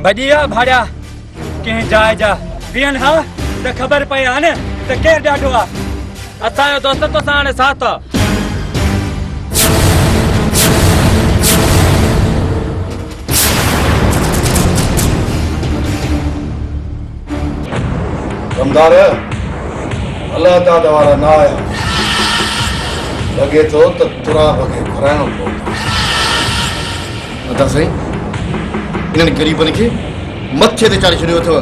भजिया भाड़ा कंहिं जाइ जा बीहनि हा त ख़बर पए हा न त केरु ॾाढो आहे। असांजो दोस्त तो सां हाणे साथ आहे। कमदार अल्लाह ताला वारा ना आया लगे तो तुराब खे घुराइणो पवंदो। अदा साईं इन्हनि ग़रीबनि खे मथे ते चाढ़े छॾियो अथव।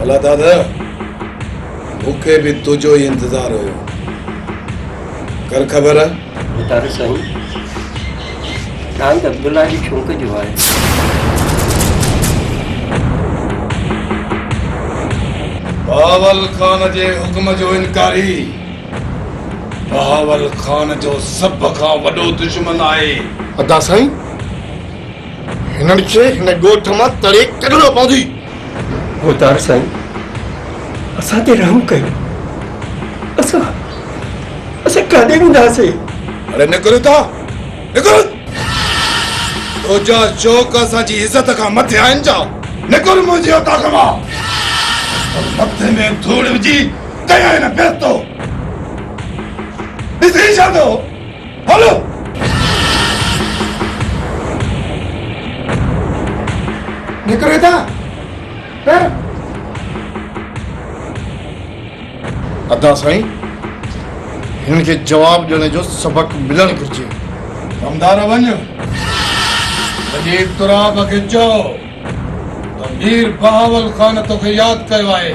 अल्लाह दादा मूंखे भी तुझो ही इंतजार हो कर ख़बर तारे साईं नाम अब्दुल्ला जी छोक जो है। बहावल खान जे हुक्म जो इनकारी बहावल खान जो सब खां वॾो दुश्मन आहे। अदा साईं हिननि खे हिन ॻोठ मां तड़े कढणो पवंदी। वो तार साईं असां ते रहम कयो। असां काॾे वेंदासीं? अरे निकिरो था निकिरो। तुंहिंजा शौक़ असांजी इज़त खां मथे आहिनि छा? निकिर मुंहिंजी औताक मां। मथे में धूड़ विझी कया हिन बेस्तो ॾिसी छा थो। हलो निकिरे था। अदा साईं हिन खे जवाब ॾियण जो सबक मिलणु घुरिजे। कमदार वञ अजीब तुराब खे चओ त मीर बहावल खान तोखे यादि कयो आहे।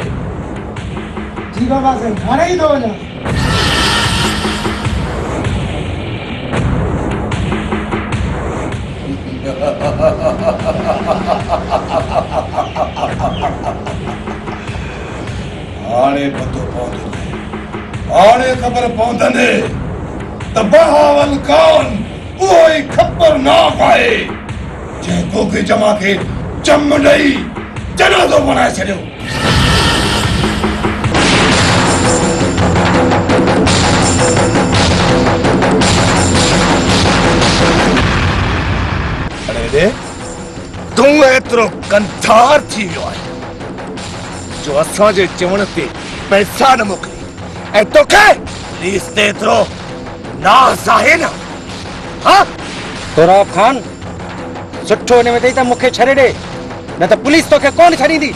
जी बाबा साईं हाणे ई थो वञा। हाणे पतो पवंदो हाणे ख़बर पवंदने त बहावल खान उहो ई ख़तरनाक आहे जंहिं गोगे जमा खे चम ॾेई जनाज़ो बणाए छॾियो। अरे तूं एतिरो कंधार थी वियो आहे जो असांजे चवण ते पैसा न मोकिली ऐं तोखे पुलिस ते एतिरो नाज़ आहे न। हाँ तुराब खान सुठो हिन में अथई त मूंखे छॾे ॾे न त पुलिस तोखे कोन छॾींदी।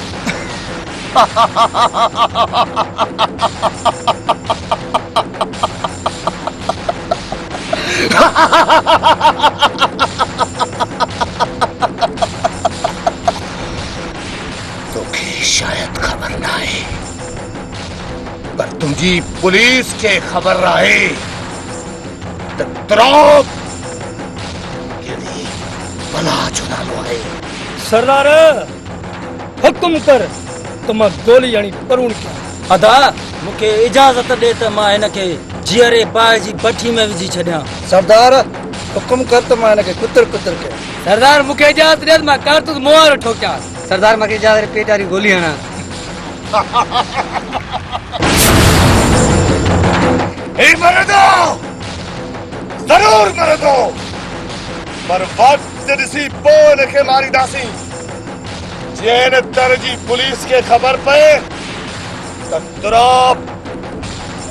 तोखे शायद खबर ना आहे पर तुंहिंजी पुलिस खे ख़बर आहे त तुराब कहिड़ी बला जो नालो आहे। सरदार हुकुम कर त मां गोली हणी परूण कयां। अदा मूंखे इजाज़त ॾे त मां हिन खे जीअरे बाहि जी भठी में विझी छॾियां। सरदार हुकुम कर त मां हिनखे कुतर कुतर कयां। सरदार मूंखे इजाज़त ॾे त मां कारतूस मुंहुं ठोकियां। सरदार मूंखे इजाज़त पेट वारी गोली हणां। मरदो जरूर मरदो पर वक्त ॾिसी पोइ हिनखे मारींदासीं। जंहिं दर जी पुलिस खे ख़बर पए त तुराब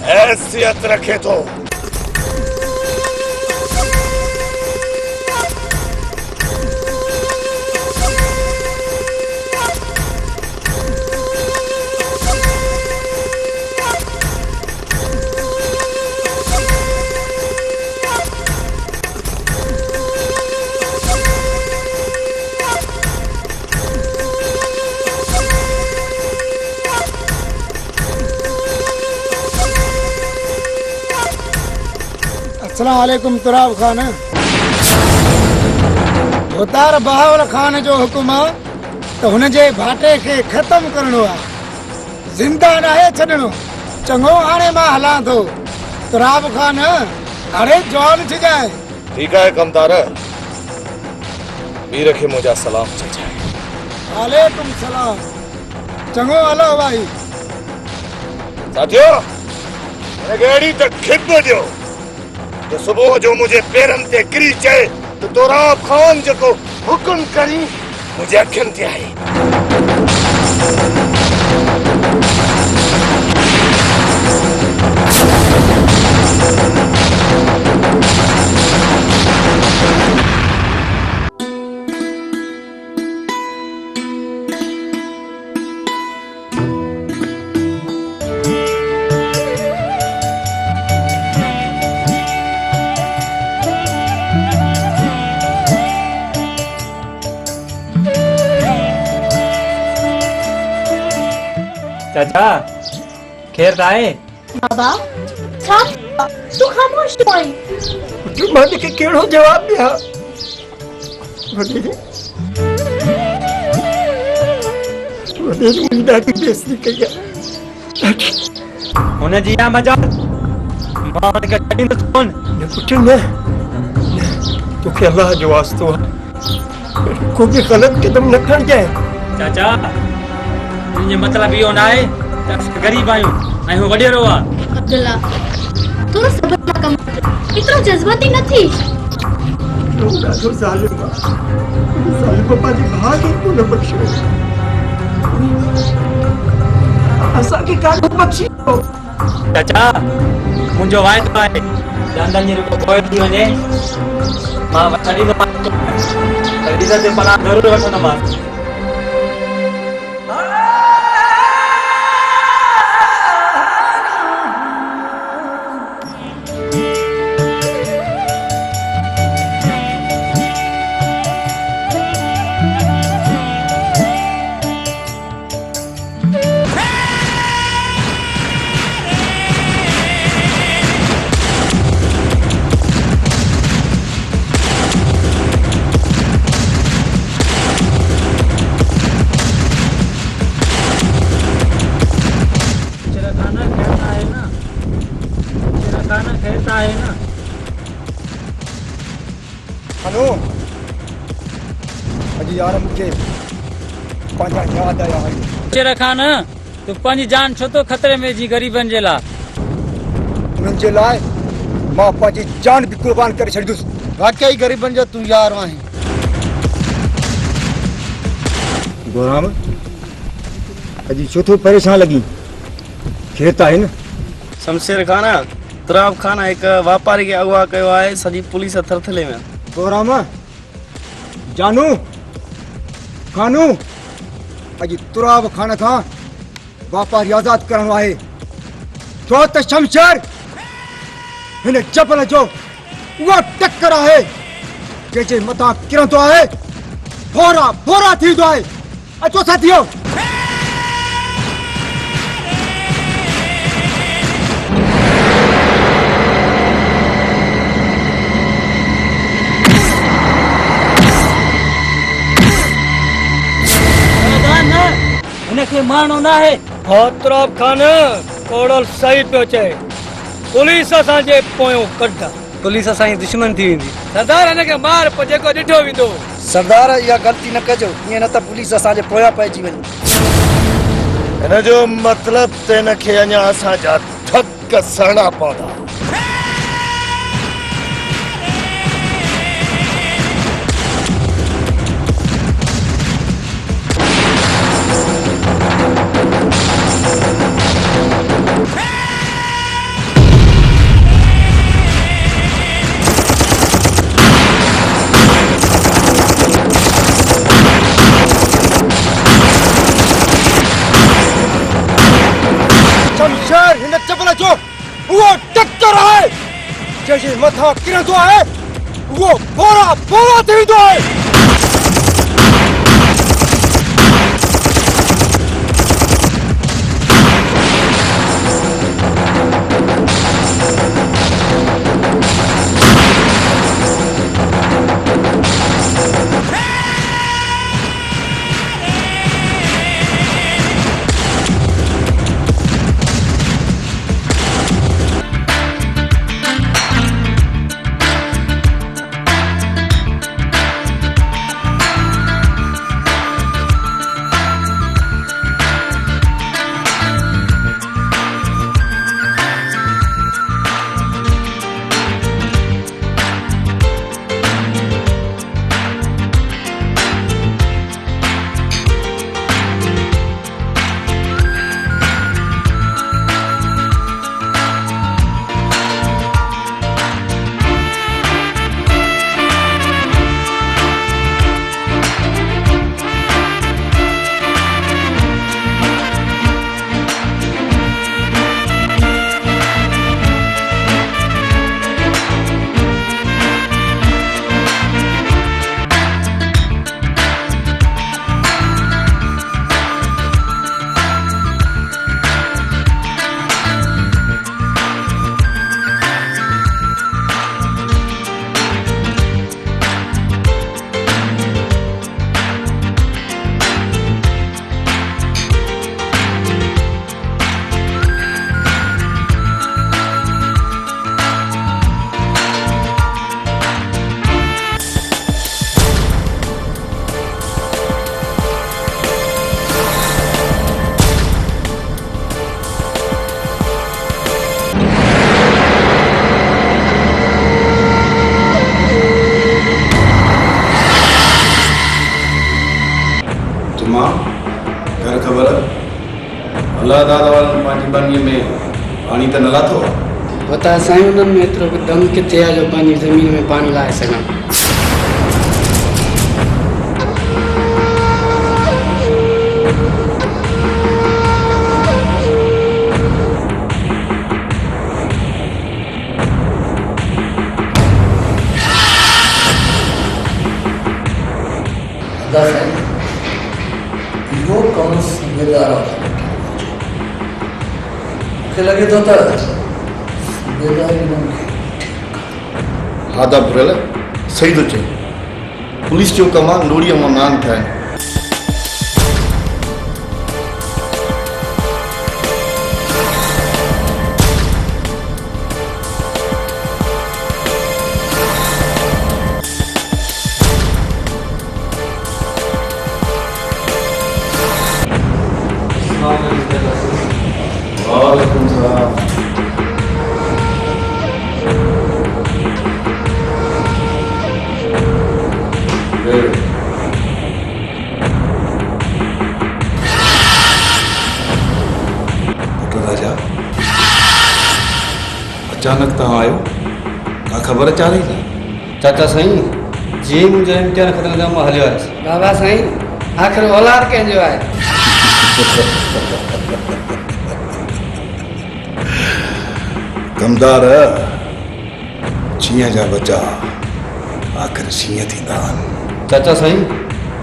हैसियत रखे थो। अस्सलाम वालेकुम तुराब खान। उतार बहावल खान जो हुकुम आहे त हुनजे भाटे खे ख़त्म करणो आहे, ज़िंदा नाहे छॾणो। चङो हाणे मां हलां थो। तुराब खान हाणे जवान थी जाए। ठीक है कमदार, मीर के मुझा सलाम चचाए। वालेकुम सलाम। चङो हलो भाई। साथियों, अहिड़ी त खिद जो जो सुबह जो मुझे पेरन ते गिरी चए तो तुराब खान जेको हुकुम करी मुझे अखियन ते आहे। चाचा खैर आहे? बाबा छा तू ख़ामोश छो आहीं? जो मां के केड़ो जवाब दिया? वॾे मुंहिंजी ॾाढी बेइज़ती कई आहे। हुन जी आ मजाक मां हुनखे छॾींदुसि कोन। न पुट न, तोखे अल्लाह जो वास्तो आहे, को बि ग़लत क़दम न खणजांइ। चाचा मुंहिंजो मतिलबु इहो न आहे त असां ग़रीब आहियूं ऐं हू वॾेरो आहे। अब्दुल्ला थोरो सब्र सां कमु कर, एतिरो जज़्बाती न थी। तो ॾाढो ज़ालिम आहे। ज़ालिम पंहिंजे भाउ खे कोन बख़्शियो, असांखे कान बख़्शियो। चाचा मुंहिंजो वाइदो आहे, जानदान जी रुपयो पोइ थी वञे मां छॾींदोमांसि, रीज़ ते पनाह ज़रूरु वठंदोमांसि। हलो अॼु यार मूंखे पंहिंजा यादि आया आहिनि। शेर खान तूं पंहिंजी जान छो थो ख़तरे में जी ग़रीबनि जे लाइ? उन्हनि जे लाइ मां पंहिंजी जान बि क़ुर्बान करे छॾींदुसि। वाकई ग़रीबनि जो तूं यार आहीं। गोराम अॼु छो थो परेशान लॻी? खेत आहे न? शमशेर खान, तुराब खान एक वापारी के अगवा कयो आहे, सॼी पुलिस थरथले में। गोराम जानू खानू अॼु तुराब खान खां वापारी आज़ाद करणो आहे, छो त शमशेर हिन जबल जो उहा टक्कर आहे जंहिंजे मथां किरंदो आहे फोरा फोरा थींदो आहे। अचो साथियो। हिनखे मारणो न आहे। तुराब खान कोड़ल सही पियो चए, पुलिस असांजे पोयों कढ। पुलिस असांजी दुश्मन थी वेंदी। सरदार हिनखे मार पोइ जेको ॾिठो वेंदो। सरदार इहा ग़लती न कजो, ईअं न त पुलिस असांजे पोयां पइजी वञे। हिन जो मतलब त हिनखे अञा असांजा ठक सहणा पवंदा। शमशेर हिन जबल जो उहो टक्कर आहे जंहिंजे मथां किरंदो आहे उहो फोरा फोरा थींदो आहे। अल्लाह दादा वारनि पंहिंजी बनीअ में पाणी त न लाथो आहे। बता साईं उन्हनि में एतिरो दम किथे आहे जो पंहिंजी ज़मीन में पाणी लाहे सघां। इहो कमु सूबेदार मूंखे लॻे थो त सूबेदार हा त बुरल सही थो चए, पुलिस जो कमु आहे नोड़ीअ मां नान ठाहिनि। वालेकुम सलाम। राजा अचानक तव्हां आयो, का ख़बर चाहे थी? चाचा साईं जी मुंहिंजा इम्तिहान ख़तम थिया मां हलियो आयुसि। बाबा साईं आख़िर औलाद कंहिंजो आहे? कमदार शींहं जा बच्चा आख़िर शींहं थींदा आहिनि। चाचा साईं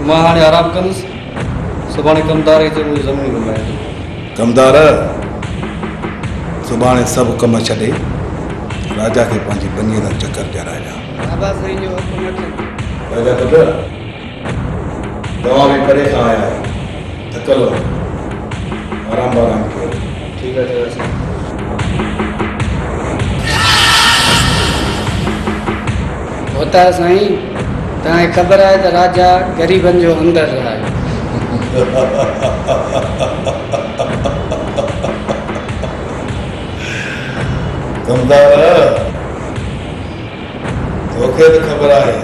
मां हाणे आराम कंदुसि, सुभाणे कमदार खे चयो मुंहिंजी ज़मीन घुमाए। कमदार सुभाणे सभु कम छॾे राजा खे पंहिंजी बनीअ जो चकर ॾियाराइजा। बाबा साईं जो हुकुम वठो। राजा पुट दवा में करे खां आया आहियो, थकल हो, आराम कयो। ठीकु आहे चाचा साईं। होता साईं तव्हांखे ख़बर आहे त राजा ग़रीबनि जो अंदरि आहे। कमदार तोखे त ख़बर आहे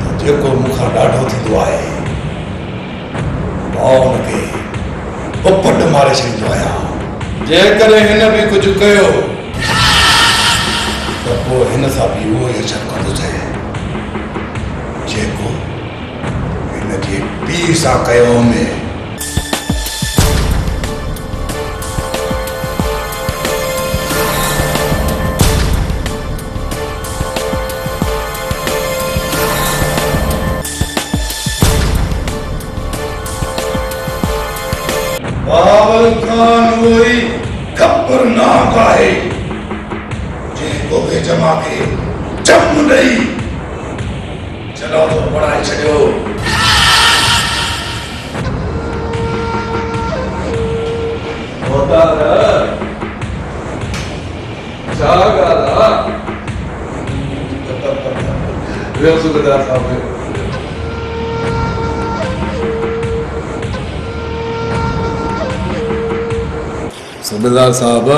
त जेको मूंखां ॾाढो थींदो आहे मां हुनखे उपट मारे छॾींदो आहियां। जेकॾहिं हिन बि कुझु कयो त पोइ हिन सां बि उहो ई अचणु कंदुसि जेको हिन जे पीउ सां कयो में। बाबल खान वही खबरनाक आहे जेको बि जमा खे जम ॾेई चलो तो पढ़ाए छॾियो। छा ॻाल्हि आहे? वियो सूबेदार साहिब। सूबेदार साहब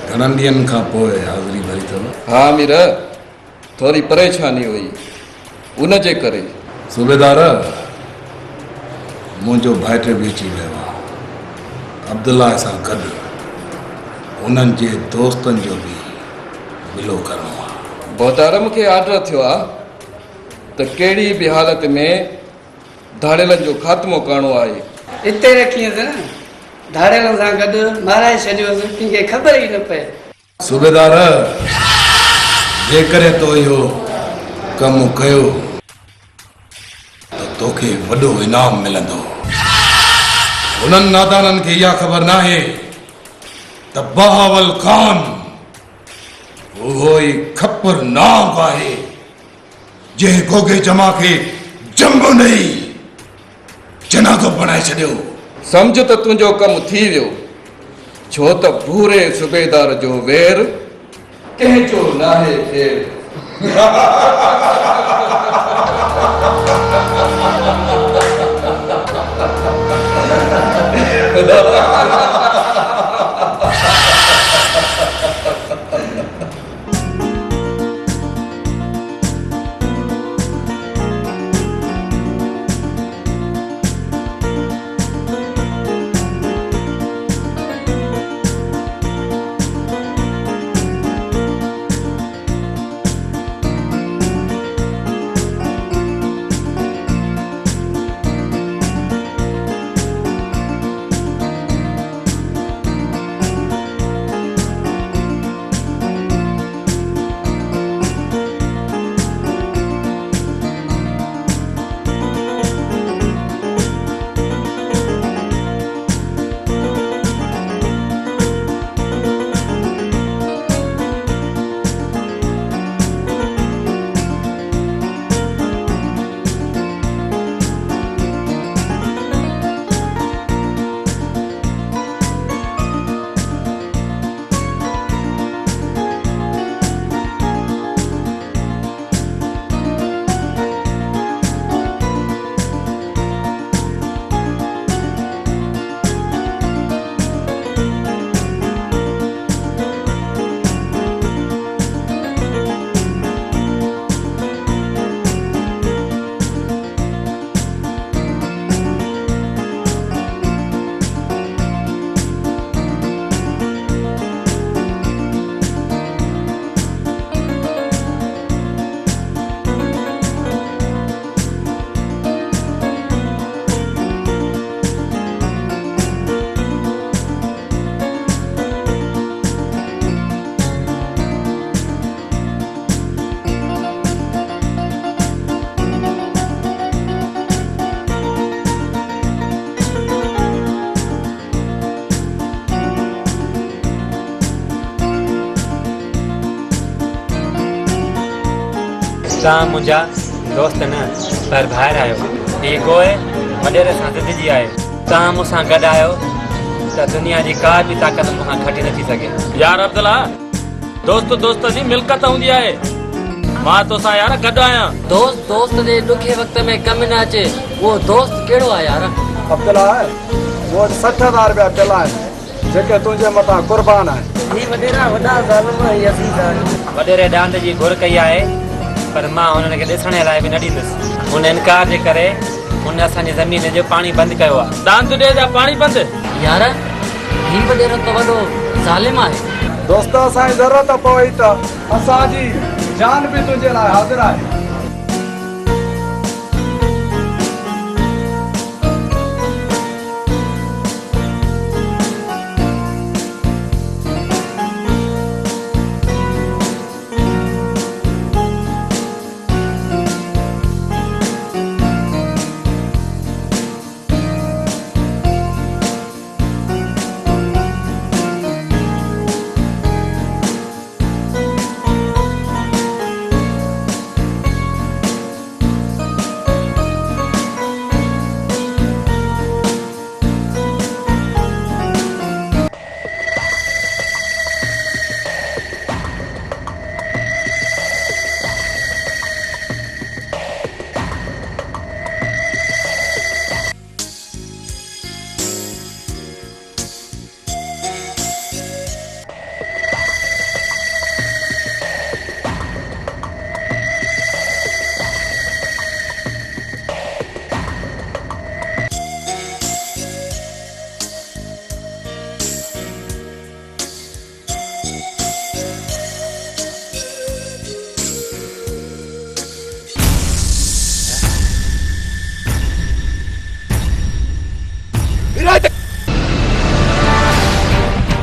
घणनि ॾींहंनि खां पोइ हाज़िरी भरी अथव? हा मीर थोरी परेशानी हुई उन जे करे। सूबेदार मुंहिंजो भाइटि बि अची वियो आहे अब्दुल्ला सां गॾु, उन्हनि जे दोस्तनि जो बि मिलो करणो आहे। बोतार मूंखे ऑर्डर थियो आहे त कहिड़ी बि हालत में धाड़ेलनि जो ख़ात्मो करणो आहे। हिते रखीअसि न, धाड़ेलनि सां गॾु माराए छॾियोसि, कंहिंखे ख़बर ई न पए। सूबेदार जेकॾहिं तो इहो कमु कयो त तोखे वॾो इनाम मिलंदो। उन्हनि नादाननि खे इहा ख़बर नाहे त बहावल खान उहो ई खपरनाक आहे जंहिं गोगे जमा खे जंगो ॾेई जनाज़ो बणाए छॾियो। सम्झ त तुंहिंजो कमु थी वियो, छो त भूरे सूबेदार जो वेर कंहिंजो नाहे खेर। तव्हां मुंहिंजा दोस्त न पर ॿाहिरि आहियो। हीअ गोए वॾेरे सां ज़िंदगी आहे। तव्हां मूंसां गॾु आहियो त दुनिया जी का बि ताक़त मूंखां खटी नथी सघे। यार अब्दुल्ला, दोस्त दोस्त जी मिलकत हूंदी आहे। मां तोसां यार गॾु आहियां। दोस्त दोस्त जे ॾुखे वक़्त में कम न अचे, वो दोस्त कहिड़ो आहे यार? अब्दुल्ला वो 60,000 रुपया पिला आहिनि जेके तुंहिंजे मथां कुर्बान आहिनि। वॾेरे डांद जी घुर कई आहे पर मां हुननि खे ॾिसण लाइ बि न ॾींदुसि। हुन इनकार जे करे हुन असांजी ज़मीन जो पाणी बंदि कयो आहे। दांद ॾे जा पाणी बंदि। यार ही वॾेरो त वॾो ज़ालिम आहे। दोस्त असांजी ज़रूरत पवई त असांजी जान बि तुंहिंजे लाइ हाज़िर आहे।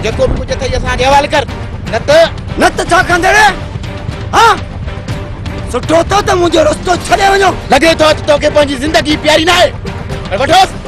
जेको बि कुझु अथई असांखे हवाले कर, न त छा कंदे रे? हाँ सुठो तो त मुंहिंजो रस्तो छॾे वञो। लॻे थो त तोखे पंहिंजी ज़िंदगी प्यारी न आहे। वठोसि।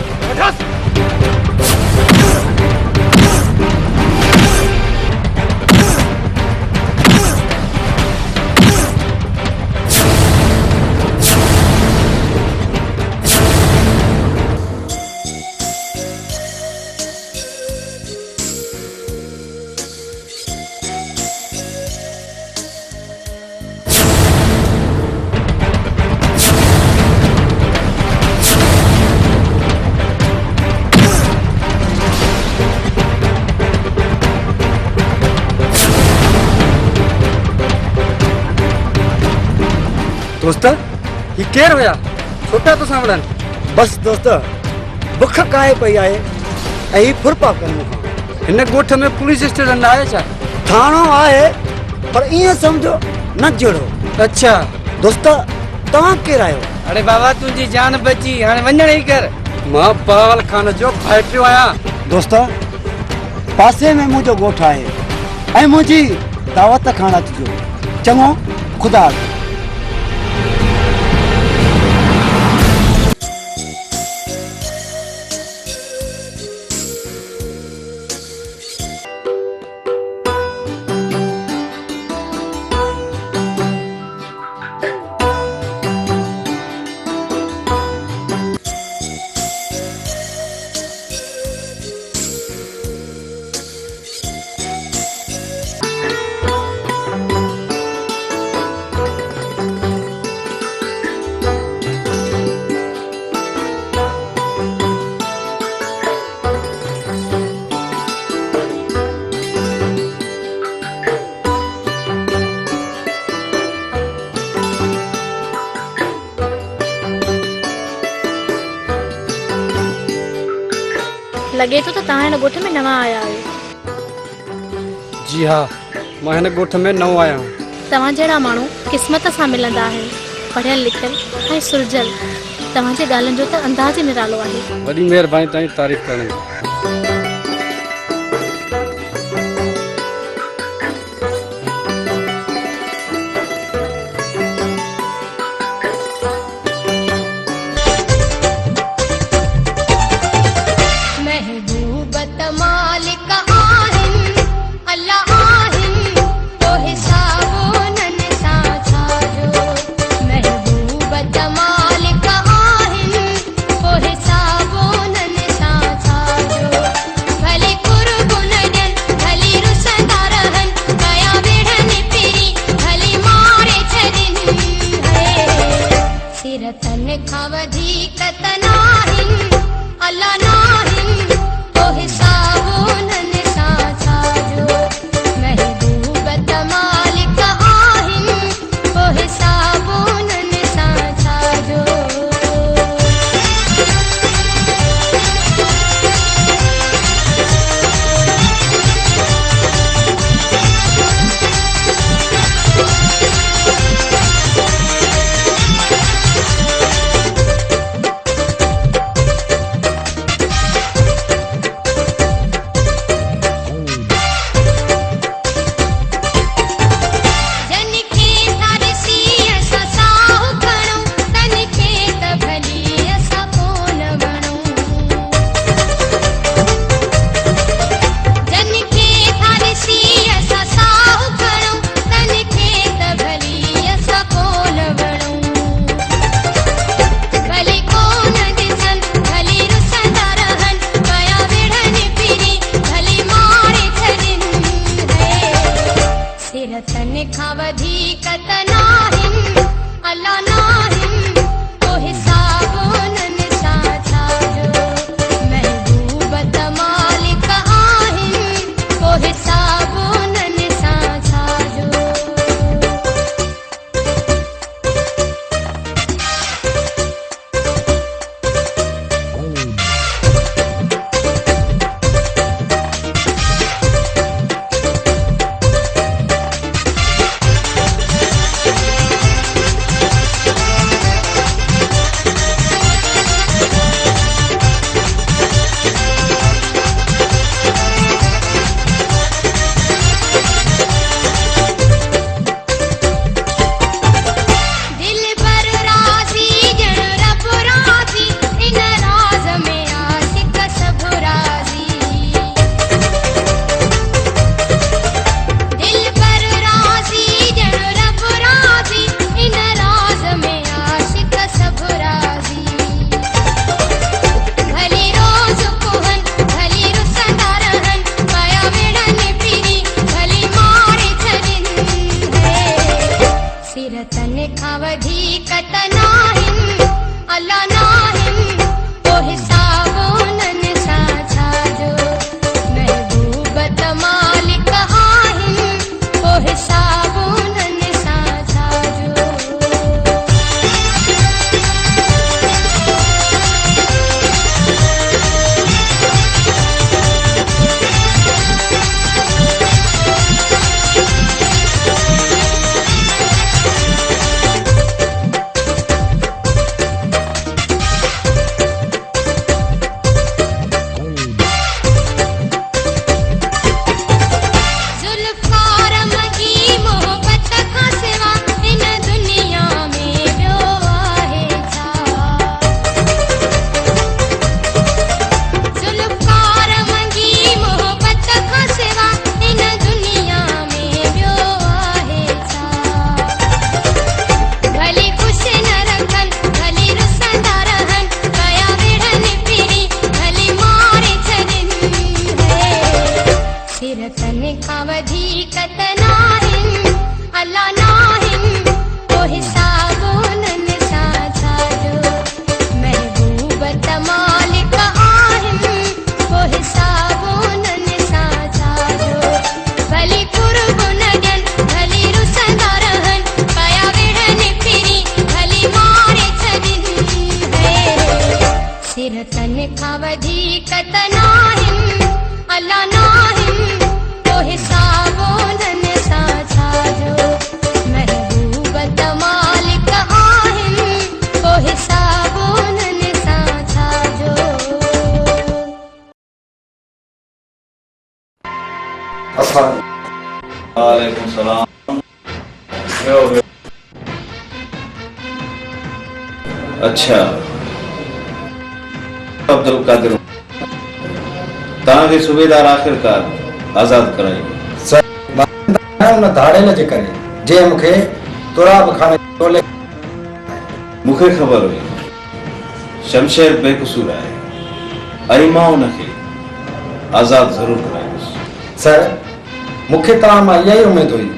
दोस्त ही केर हुया? छोटा तो सामड़न। बस दोस्त बुख काहे पई आहे ऐं ही फुरपा कनि मूंखां। हिन ॻोठ में पुलिस स्टेशन आहे छा? थाणो आहे पर ईअं सम्झो न जहिड़ो। अच्छा दोस्त तव्हां केरु आहियो? अरे बाबा तुंहिंजी जान बची, हाणे वञण ई कर। मां बावल खान जो फाइटियो आहियां। दोस्त पासे में मुंहिंजो ॻोठ आहे ऐं मुंहिंजी दावत खां अचिजो। चङो, ख़ुदा हाफ़िज़। लगे तो तव्हां हिन ॻोठ में नवां आया आहियो। जी हाँ, मां हिन ॻोठ में नओं आहियां। तव्हां जहिड़ा माण्हू क़िस्मत सां मिलंदा आहिनि, पढ़ियल लिखियल ऐं सुलझल। तव्हांजे ॻाल्हियुनि जो त अंदाज़ ई निरालो आहे। वॾी महिरबानी तव्हांजी तारीफ़ करण। खां वधीक त नाहिन अल्लाह नाहिन को हिसाब उन्हनि सां छाजो महबूब त मालिक आहिन को हिसाब उन्हनि सां छाजो वालेकुम सलाम। अच्छा अब्दुल कादिर तव्हांखे सूबेदार आख़िरकार आज़ाद कराई उन धाड़ेल जे करे जे मूंखे तुराब खाने टोले मूंखे ख़बर हुई शमशेर बेकसूर आहे ऐं मां उनखे आज़ाद ज़रूर कराईंदुसि। सर मूंखे तव्हां मां इहा ई उमेद हुई।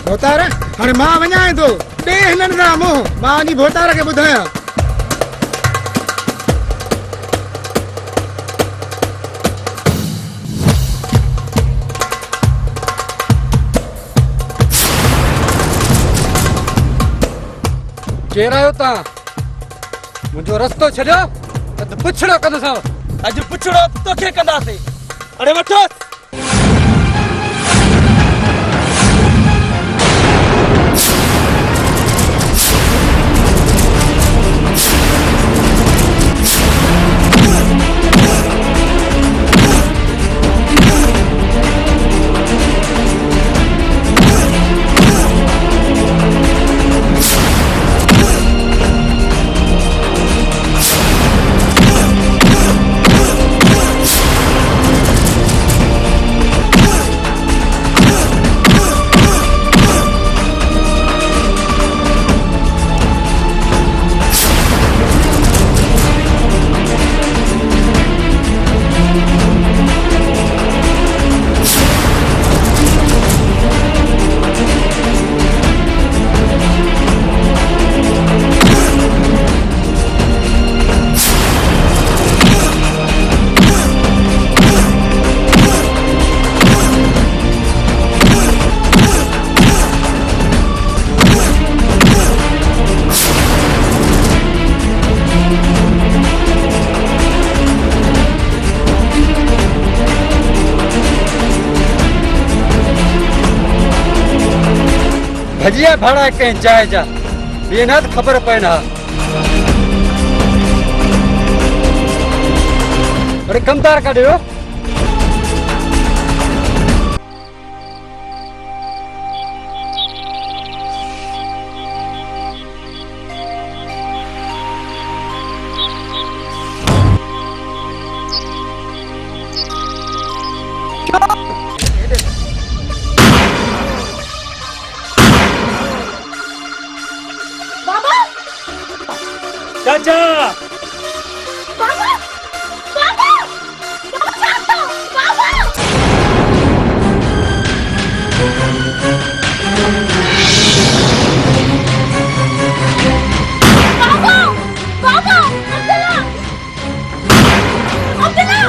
भोतार हाणे मां वञां थो टे हिननि खां मुंहुं मां वञी भोतार खे ॿुधायां। केरु आहियो तव्हां? मुंहिंजो रस्तो छॾियो न त पुछड़ो कंदोसांव। अॼु पुछड़ो तोखे कंदासीं। अरे वठो। भजिया भाड़ा कंहिं जाइ जा ॿिए न ख़बर पए ना। अरे कमदार कढियो। चाचा बाबा बाबा बाबा बाबा बाबा बाबा अब्दुल्ला अब्दुल्ला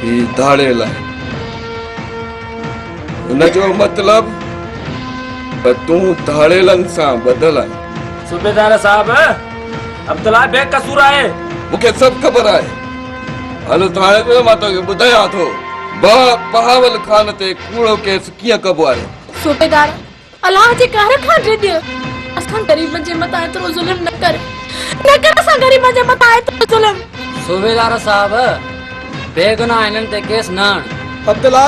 ही धाड़ेल आहे। हुनजो मतलब त तूं धाड़ेलनि सां ॿधल आहे। सूबेदार साहब अब्दुल्ला बेकसूर आहे। मूंखे सभु ख़बर आहे। हल थाणे में मां तोखे ॿुधायां थो बहावल खान ते कूड़ो केस कीअं कबो आहे। सूबेदार अल्लाह जे कहर खां ड्रिड असां गरीबन जे मथां एतिरो ज़ुल्म न कर असां गरीबन जे मथां एतिरो ज़ुल्म। सूबेदार साहब बेगुनाह इन्हनि ते केस न आण। अब्दुल्ला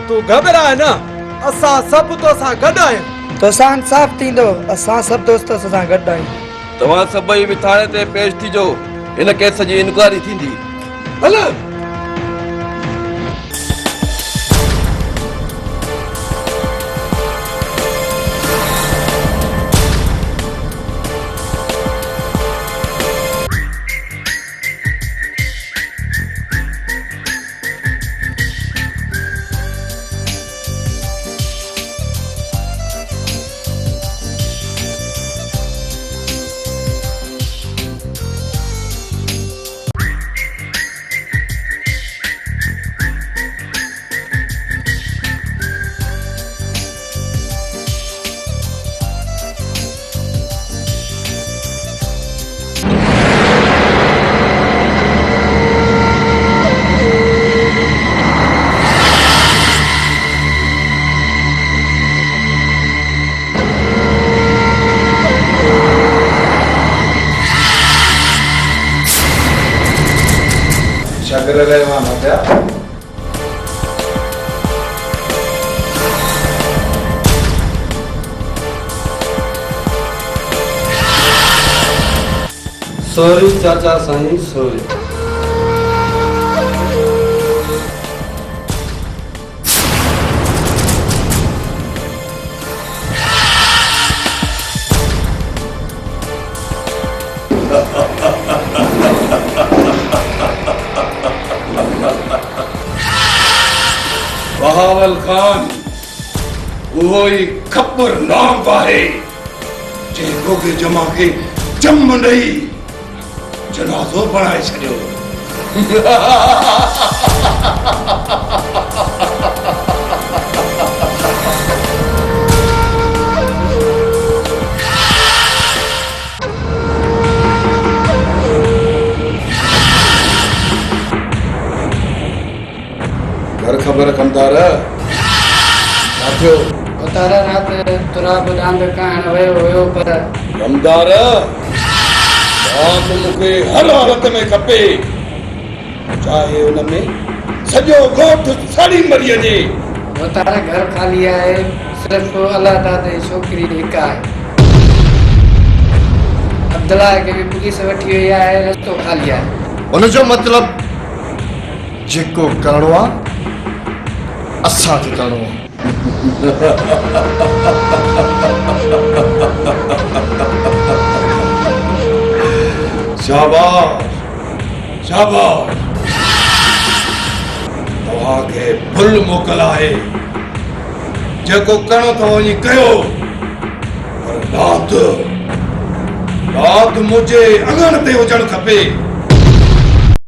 तूं घबराए न, असां सभु तोसां गॾु आहियूं। तोसां इंसाफ़ थींदो, असां सभु दोस्त सां गॾु आहियूं। तव्हां सभई बि थाणे ते पेश थीजो, हिन केस जी इंक्वायरी थींदी। हल सॉरी चाचा साईं, सॉरी। बहावल खान वो ही खबरनाक आहे जे गोगे जमा के जम नहीं जनाज़ो बनाए छॾियो। घर खबर कंदार थियो उतार रात तुराब डांद कान वयो हुयो पर कमदार बात मूंखे हर हालत में खपे चाहे उनमें सॼो ॻोठ साड़ी मरी वञे। उतार घर खाली आहे सिर्फ अल्लाह ताला जी छोकिरी हिकु आहे अब्दुल्ला खे बि पुलिस वठी वई आहे रस्तो खाली आहे। उनजो मतलब जेको करणो आहे असांखे करणो आहे। शाबाश शाबाश तव्हांखे फुल मोकल आहे जेको करणो अथव वञी कयो पर रात मुंहिंजे अङण ते हुजणु खपे।